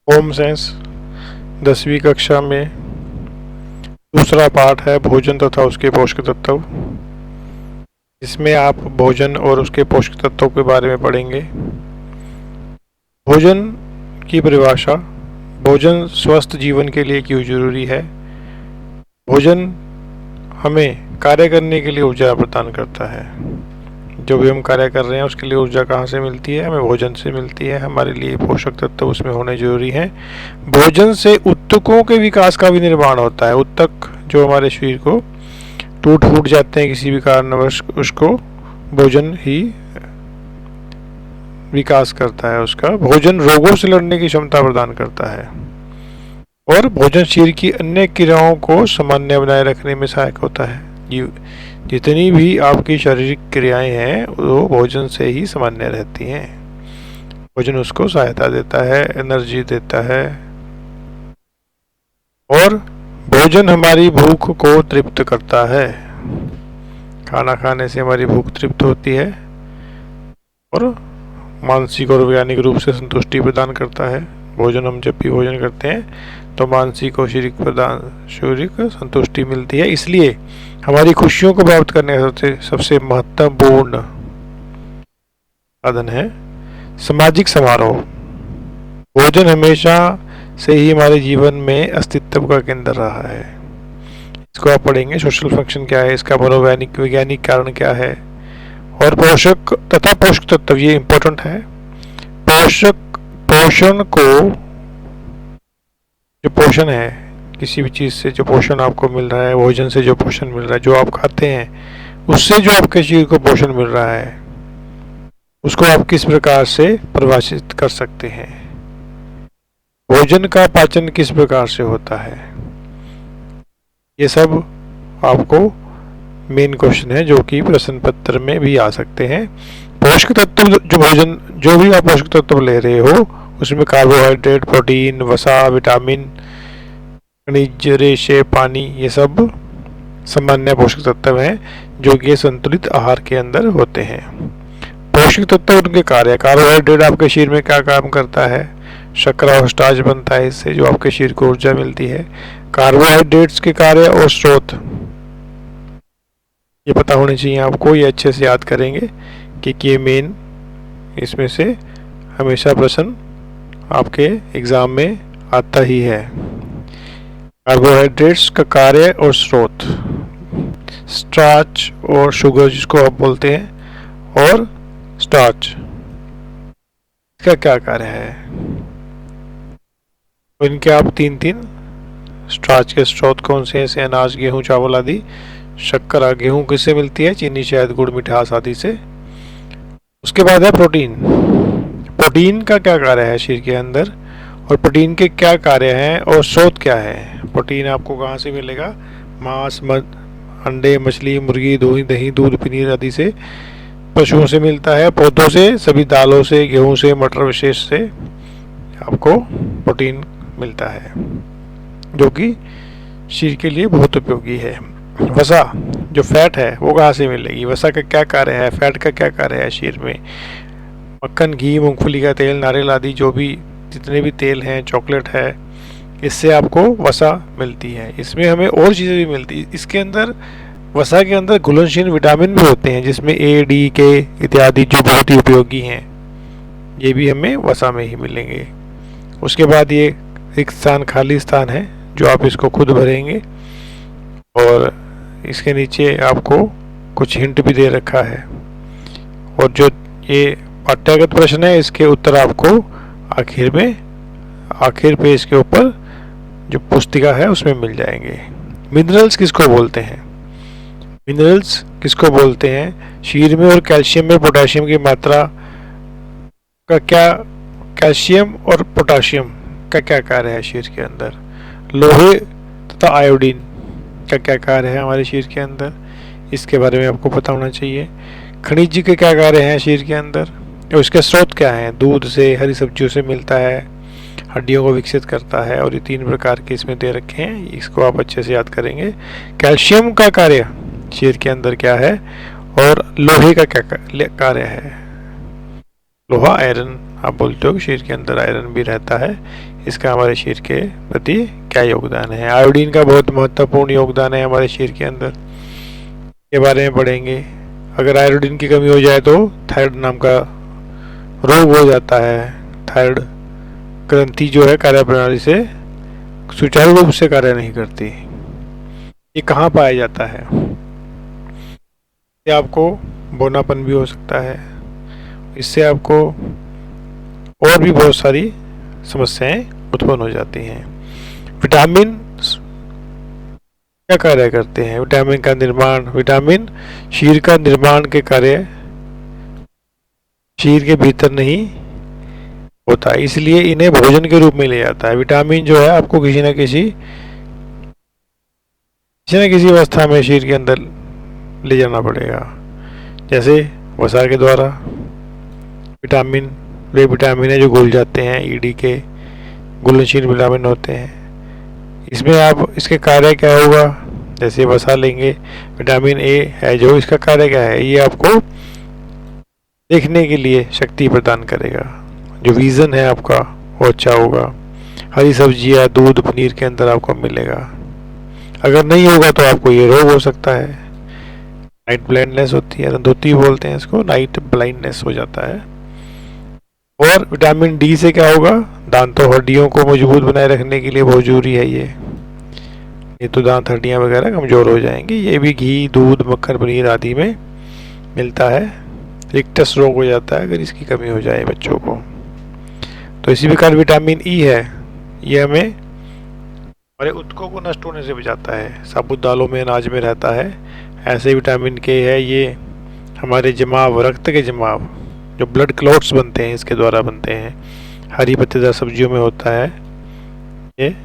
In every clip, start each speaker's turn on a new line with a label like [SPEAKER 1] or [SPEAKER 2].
[SPEAKER 1] Home science 10वीं कक्षा में दूसरा पाठ है भोजन तथा उसके पोषक तत्व। इसमें आप भोजन और उसके पोषक तत्वों के बारे में पढ़ेंगे। भोजन की परिभाषा। भोजन स्वस्थ जीवन के लिए क्यों जरूरी है। भोजन हमें कार्य करने के लिए ऊर्जा प्रदान करता है। जो भी हम कार्य कर रहे हैं उसके लिए ऊर्जा कहाँ से मिलती है, हमें भोजन से मिलती है। हमारे लिए पोषक तत्व उसमें होने जरूरी हैं। भोजन से ऊतकों के विकास का भी निर्माण होता है। ऊतक जो हमारे शरीर को टूट फूट जाते हैं किसी भी कारणवश, उसको भोजन ही विकास करता है उसका। भोजन रोगों से लड़ने की क्षमता प्रदान करता है और भोजन शरीर की अन्य क्रियाओं को सामान्य बनाए रखने में सहायक होता है। जितनी भी आपकी शारीरिक क्रियाएं हैं वो भोजन से ही सामान्य रहती हैं। भोजन उसको सहायता देता है, एनर्जी देता है और भोजन हमारी भूख को तृप्त करता है। खाना खाने से हमारी भूख तृप्त होती है और मानसिक और वैज्ञानिक रूप से संतुष्टि प्रदान करता है। भोजन हम जब भी भोजन करते हैं तो मानसिक और शारीरिक संतुष्टि मिलती है। इसलिए हमारी खुशियों को प्राप्त करने का सबसे महत्वपूर्ण साधन है सामाजिक समारोह। भोजन हमेशा से ही हमारे जीवन में अस्तित्व का केंद्र रहा है। इसको आप पढ़ेंगे। सोशल फंक्शन क्या है, इसका मनोवैज्ञानिक वैज्ञानिक कारण क्या है और पोषक तथा पोषक तत्व, ये इंपॉर्टेंट है। पोषण को, जो पोषण है किसी भी चीज से जो पोषण आपको मिल रहा है, भोजन से जो पोषण मिल रहा है, जो आप खाते हैं उससे जो आपके शरीर को पोषण मिल रहा है, उसको आप किस प्रकार से परिभाषित कर सकते हैं। भोजन का पाचन किस प्रकार से होता है, ये सब आपको मेन क्वेश्चन है जो कि प्रश्न पत्र में भी आ सकते हैं। पोषक तत्व, जो भोजन, जो भी आप पोषक तत्व ले रहे हो उसमें कार्बोहाइड्रेट, प्रोटीन, वसा, विटामिन, खनिज, रेशे, पानी, ये सब सामान्य पोषक तत्व हैं जो कि संतुलित आहार के अंदर होते हैं। पोषक तत्व उनके कार्य। कार्बोहाइड्रेट आपके शरीर में क्या काम करता है, शर्करा और स्टार्च बनता है, इससे जो आपके शरीर को ऊर्जा मिलती है। कार्बोहाइड्रेट्स के कार्य और स्रोत ये पता होने चाहिए आपको, ये अच्छे से याद करेंगे कि ये मेन इसमें से हमेशा प्रश्न आपके एग्जाम में आता ही है। कार्बोहाइड्रेट्स का कार्य और स्रोत, स्टार्च और शुगर जिसको आप बोलते हैं, और स्टार्च इसका क्या कार्य है, तो इनके आप तीन स्टार्च के स्रोत कौन से हैं, जैसे अनाज, गेहूं, चावल आदि। शक्कर गेहूं किससे मिलती है, चीनी, शहद, गुड़, मिठास आदि से। उसके बाद है प्रोटीन। प्रोटीन का क्या कार्य है शरीर के अंदर और प्रोटीन के क्या कार्य हैं और स्रोत क्या है। प्रोटीन आपको कहाँ से मिलेगा, मांस, अंडे, मछली, मुर्गी, दही, दूध, पनीर आदि से, पशुओं से मिलता है, पौधों से, सभी दालों से, गेहूं से, मटर विशेष से आपको प्रोटीन मिलता है जो कि शरीर के लिए बहुत उपयोगी है। वसा, जो फैट है वो कहाँ से मिलेगी, वसा का क्या कार्य है, फैट का क्या कार्य है शरीर में। मक्खन, घी, मूंगफली का तेल, नारियल आदि जो भी जितने भी तेल हैं, चॉकलेट है, इससे आपको वसा मिलती है। इसमें हमें और चीज़ें भी मिलती है। इसके अंदर, वसा के अंदर घुलनशील विटामिन भी होते हैं जिसमें ए, डी, के इत्यादि जो बहुत ही उपयोगी हैं, ये भी हमें वसा में ही मिलेंगे। उसके बाद ये एक स्थान, खाली स्थान है जो आप इसको खुद भरेंगे और इसके नीचे आपको कुछ हिंट भी दे रखा है और जो ये पाठ्यगत प्रश्न है इसके उत्तर आपको आखिर पेज के ऊपर जो पुस्तिका है उसमें मिल जाएंगे। मिनरल्स किसको बोलते हैं, मिनरल्स किसको बोलते हैं, शरीर में और कैल्शियम में पोटेशियम की मात्रा का क्या, कैल्शियम और पोटेशियम का क्या कार्य है शरीर के अंदर। लोहे तथा आयोडीन का क्या कार्य है हमारे शरीर के अंदर, इसके बारे में आपको पता होना चाहिए। खनिज के क्या कार्य हैं शरीर के अंदर और इसके स्रोत क्या हैं, दूध से, हरी सब्जियों से मिलता है, हड्डियों को विकसित करता है, और ये 3 प्रकार के इसमें दे रखे हैं, इसको आप अच्छे से याद करेंगे। कैल्शियम का कार्य शरीर के अंदर क्या है और लोहे का क्या कार्य है, लोहा, आयरन आप बोलते हो कि शरीर के अंदर आयरन भी रहता है, इसका हमारे शरीर के प्रति क्या योगदान है। आयोडीन का बहुत महत्वपूर्ण योगदान है हमारे शरीर के अंदर, के बारे में पढ़ेंगे। अगर आयोडीन की कमी हो जाए तो थायराइड नाम का रोग हो जाता है। थायराइड ग्रंथि जो है कार्यप्रणाली से सुचारू रूप से कार्य नहीं करती। ये कहाँ पाया जाता है? ये आपको बोनापन भी हो सकता है, इससे आपको और भी बहुत सारी समस्याएं उत्पन्न हो जाती हैं। विटामिन क्या कार्य करते हैं? विटामिन का निर्माण, विटामिन शरीर का निर्माण के कार्य शरीर के भीतर नहीं होता है, इसलिए इन्हें भोजन के रूप में लिया जाता है। विटामिन जो है आपको किसी न किसी अवस्था में शरीर के अंदर ले जाना पड़ेगा, जैसे वसा के द्वारा। विटामिन वे विटामिन है जो घुल जाते हैं, ईडी के घुलनशील विटामिन होते हैं। इसमें आप इसके कार्य क्या होगा, जैसे वसा लेंगे, विटामिन ए है जो, इसका कार्य क्या है, ये आपको देखने के लिए शक्ति प्रदान करेगा, जो विजन है आपका वो अच्छा होगा। हरी सब्जियां, दूध, पनीर के अंदर आपको मिलेगा। अगर नहीं होगा तो आपको ये रोग हो सकता है, नाइट ब्लाइंडनेस होती है, अंधोती बोलते हैं इसको, नाइट ब्लाइंडनेस हो जाता है। और विटामिन डी से क्या होगा, दांतों हड्डियों को मजबूत बनाए रखने के लिए बहुत जरूरी है ये तो दांत हड्डियां वगैरह कमजोर हो जाएंगी। ये भी घी, दूध, मक्खन, पनीर आदि में मिलता है। रिक्टस रोग हो जाता है अगर इसकी कमी हो जाए बच्चों को। तो इसी प्रकार विटामिन ई है, ये हमें हमारे ऊतकों को नष्ट होने से बचाता है। साबुत दालों में, अनाज में रहता है। ऐसे विटामिन के है, ये हमारे जमाव, रक्त के जमाव, जो ब्लड क्लॉट्स बनते हैं इसके द्वारा बनते हैं। हरी पत्तेदार सब्जियों में होता है। ये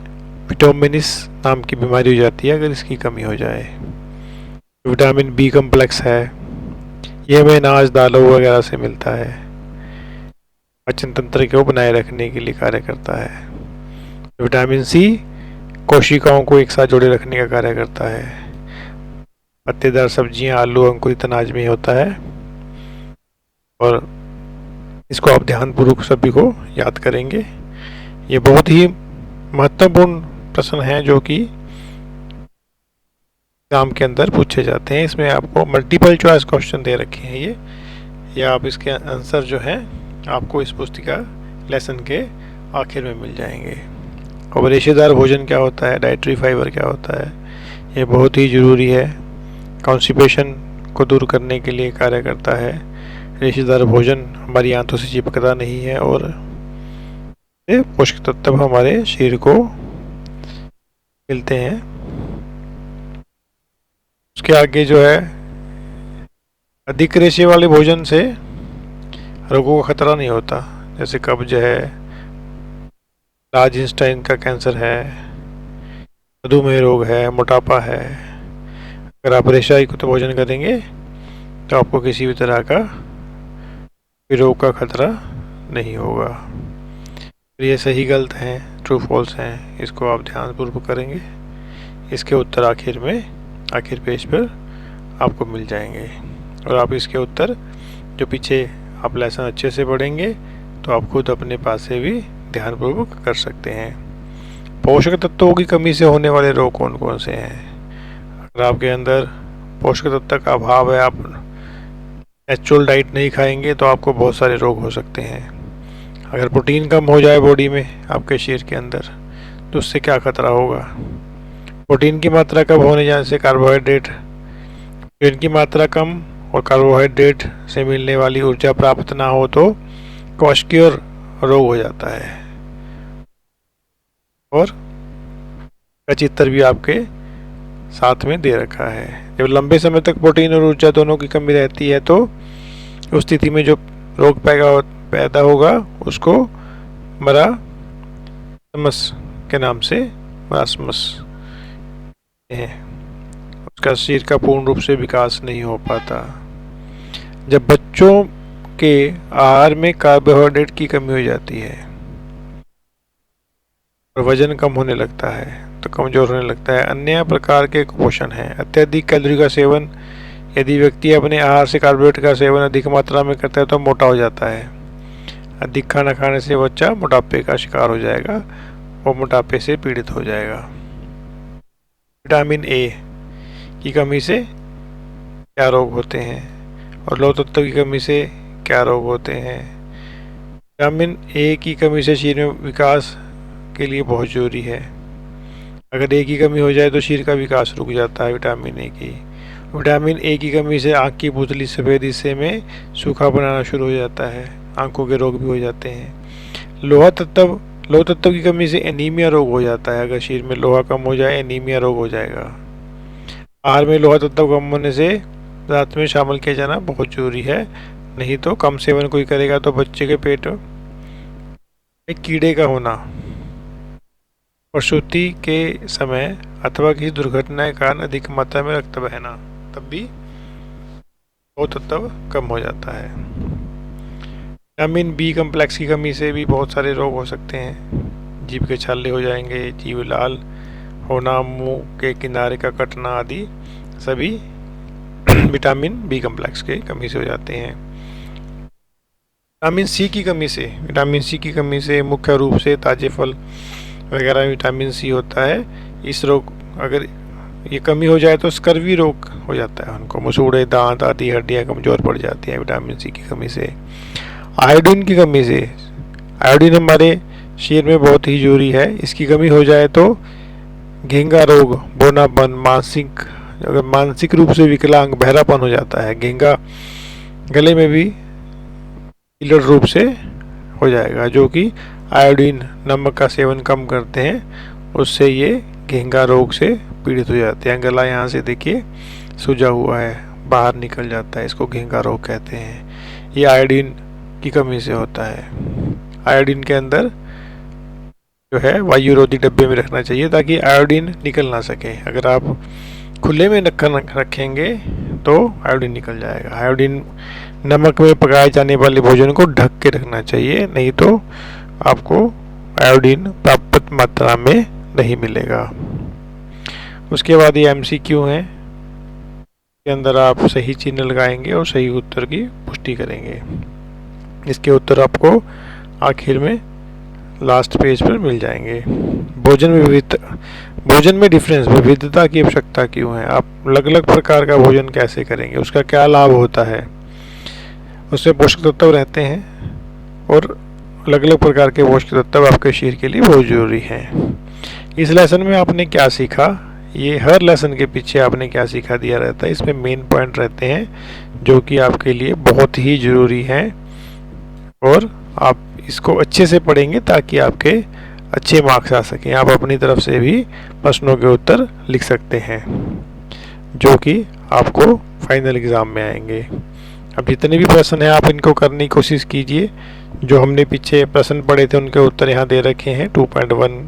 [SPEAKER 1] विटामिनिस नाम की बीमारी हो जाती है अगर इसकी कमी हो जाए। विटामिन बी कम्प्लेक्स है, ये हमें अनाज, दालों वगैरह से मिलता है। पाचन तंत्र को बनाए रखने के लिए कार्य करता है। विटामिन सी कोशिकाओं को एक साथ जोड़े रखने का कार्य करता है। पत्तेदार सब्जियां, आलू, अंकुरित अनाज में होता है। और इसको आप ध्यानपूर्वक सभी को याद करेंगे। ये बहुत ही महत्वपूर्ण प्रश्न है जो कि एग्जाम के अंदर पूछे जाते हैं। इसमें आपको मल्टीपल चॉइस क्वेश्चन दे रखे हैं ये, या आप इसके आंसर जो हैं आपको इस पुस्तिका लेसन के आखिर में मिल जाएंगे। और रेशेदार भोजन क्या होता है, डाइटरी फाइबर क्या होता है, ये बहुत ही ज़रूरी है। कॉन्स्टिपेशन को दूर करने के लिए कार्य करता है। रेशेदार भोजन हमारी आंतों से चिपकता नहीं है और पोषक तत्व हमारे शरीर को मिलते हैं। उसके आगे जो है, अधिक रेशे वाले भोजन से रोगों का खतरा नहीं होता, जैसे कब्ज है, लार्ज इंटेस्टाइन का कैंसर है, मधुमेह रोग है, मोटापा है। अगर आप रेशायुक्त भोजन करेंगे तो आपको किसी भी तरह का रोग का खतरा नहीं होगा। ये सही गलत हैं, ट्रू फॉल्स हैं, इसको आप ध्यानपूर्वक करेंगे। इसके उत्तर आखिर पेज पर आपको मिल जाएंगे। और आप इसके उत्तर जो पीछे आप लेसन अच्छे से पढ़ेंगे तो आप खुद अपने पास से भी ध्यानपूर्वक कर सकते हैं। पोषक तत्वों की कमी से होने वाले रोग कौन कौन से हैं? अगर आपके अंदर पोषक तत्व का अभाव है, आप नेचुरल डाइट नहीं खाएंगे तो आपको बहुत सारे रोग हो सकते हैं। अगर प्रोटीन कम हो जाए बॉडी में, आपके शरीर के अंदर, तो उससे क्या खतरा होगा? प्रोटीन की मात्रा कम होने जाने से प्रोटीन की मात्रा कम और कार्बोहाइड्रेट से मिलने वाली ऊर्जा प्राप्त ना हो तो क्वाशक्योर रोग हो जाता है। और का चित्र भी आपके साथ में दे रखा है। जब लंबे समय तक प्रोटीन और ऊर्जा दोनों की कमी रहती है तो उस स्थिति में जो रोग पैदा होगा उसको मरासमस के नाम से मरासमस है। उसका शरीर का पूर्ण रूप से विकास नहीं हो पाता। जब बच्चों के आहार में कार्बोहाइड्रेट की कमी हो जाती है और वजन कम होने लगता है तो कमजोर होने लगता है। अन्य प्रकार के कुपोषण हैं। अत्यधिक कैलोरी का सेवन, यदि व्यक्ति अपने आहार से कार्बोहाइड्रेट का सेवन अधिक मात्रा में करता है तो मोटा हो जाता है। अधिक खाना खाने से बच्चा मोटापे का शिकार हो जाएगा और मोटापे से पीड़ित हो जाएगा। विटामिन ए की कमी से क्या रोग होते हैं और लौह तत्व की कमी से क्या रोग होते हैं? विटामिन ए की कमी से शरीर में विकास के लिए बहुत जरूरी है। अगर ए की कमी हो जाए तो शरीर का विकास रुक जाता है। विटामिन ए की कमी से आँख की पुतली सफ़ेद हिस्से में सूखा बनाना शुरू हो जाता है, आंखों के रोग भी हो जाते हैं। लोह तत्व की कमी से एनीमिया रोग हो जाता है। अगर शरीर में लोहा कम हो जाए एनीमिया रोग हो जाएगा। आहार में लोह तत्व कम होने से रात में शामिल किया जाना बहुत जरूरी है, नहीं तो कम सेवन कोई करेगा तो बच्चे के पेट में कीड़े का होना, प्रसूति के समय अथवा किसी दुर्घटना के कारण अधिक मात्रा में रक्त बहना, तब भी लोह तत्व कम हो जाता है। विटामिन बी कम्प्लेक्स की कमी से भी बहुत सारे रोग हो सकते हैं। जीभ के छाले हो जाएंगे, जीभ लाल होना, मुंह के किनारे का कटना आदि सभी विटामिन बी कम्प्लेक्स के कमी से हो जाते हैं। विटामिन सी की कमी से मुख्य रूप से ताजे फल वगैरह में विटामिन सी होता है। इस रोग अगर ये कमी हो जाए तो स्कर्वी रोग हो जाता है, उनको मसूड़े, दांत आदि हड्डियां कमज़ोर पड़ जाती हैं विटामिन सी की कमी से। आयोडीन की कमी से, आयोडीन हमारे शरीर में बहुत ही जरूरी है। इसकी कमी हो जाए तो घेंगा रोग, बोनापन, मानसिक रूप से विकलांग, बहरापन हो जाता है। घेंगा गले में भी कीलड़ रूप से हो जाएगा, जो कि आयोडीन नमक का सेवन कम करते हैं, उससे ये घेंगा रोग से पीड़ित हो जाते हैं। गला यहाँ से देखिए सूजा हुआ है, बाहर निकल जाता है, इसको घेंगा रोग कहते हैं। ये आयोडीन की कमी से होता है। आयोडीन के अंदर जो है वायुरोधी डब्बे में रखना चाहिए ताकि आयोडीन निकल ना सके। अगर आप खुले में रखेंगे तो आयोडीन निकल जाएगा। आयोडीन नमक में पकाए जाने वाले भोजन को ढक के रखना चाहिए, नहीं तो आपको आयोडीन प्राप्त मात्रा में नहीं मिलेगा। उसके बाद ये MCQ है, के अंदर आप सही चिन्ह लगाएंगे और सही उत्तर की पुष्टि करेंगे। इसके उत्तर आपको आखिर में लास्ट पेज पर मिल जाएंगे। भोजन में विविधता की आवश्यकता क्यों है? आप अलग अलग प्रकार का भोजन कैसे करेंगे, उसका क्या लाभ होता है? उसमें पोषक तत्व रहते हैं और अलग अलग प्रकार के पोषक तत्व आपके शरीर के लिए बहुत जरूरी हैं। इस लेसन में आपने क्या सीखा, ये हर लेसन के पीछे आपने क्या सीखा दिया रहता है। इसमें मेन पॉइंट रहते हैं जो कि आपके लिए बहुत ही ज़रूरी हैं और आप इसको अच्छे से पढ़ेंगे ताकि आपके अच्छे मार्क्स आ सकें। आप अपनी तरफ से भी प्रश्नों के उत्तर लिख सकते हैं जो कि आपको फाइनल एग्ज़ाम में आएंगे। अब जितने भी प्रश्न हैं आप इनको करने की कोशिश कीजिए। जो हमने पीछे प्रश्न पढ़े थे उनके उत्तर यहाँ दे रखे हैं। 2.1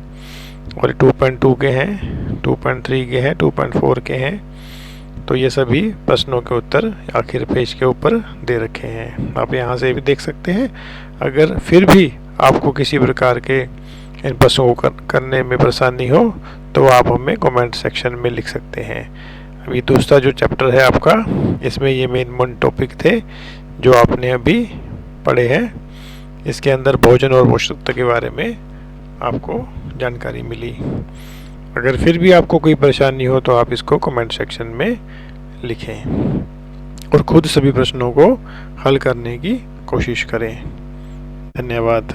[SPEAKER 1] और 2.2 के हैं, 2.3 के हैं, 2.4 के हैं। तो ये सभी प्रश्नों के उत्तर आखिर पेज के ऊपर दे रखे हैं, आप यहाँ से भी देख सकते हैं। अगर फिर भी आपको किसी प्रकार के इन प्रश्नों को करने में परेशानी हो तो आप हमें कमेंट सेक्शन में लिख सकते हैं। अभी दूसरा जो चैप्टर है आपका, इसमें ये मेन टॉपिक थे जो आपने अभी पढ़े हैं। इसके अंदर भोजन और पोषक तत्व के बारे में आपको जानकारी मिली। अगर फिर भी आपको कोई परेशानी हो तो आप इसको कमेंट सेक्शन में लिखें और खुद सभी प्रश्नों को हल करने की कोशिश करें। धन्यवाद।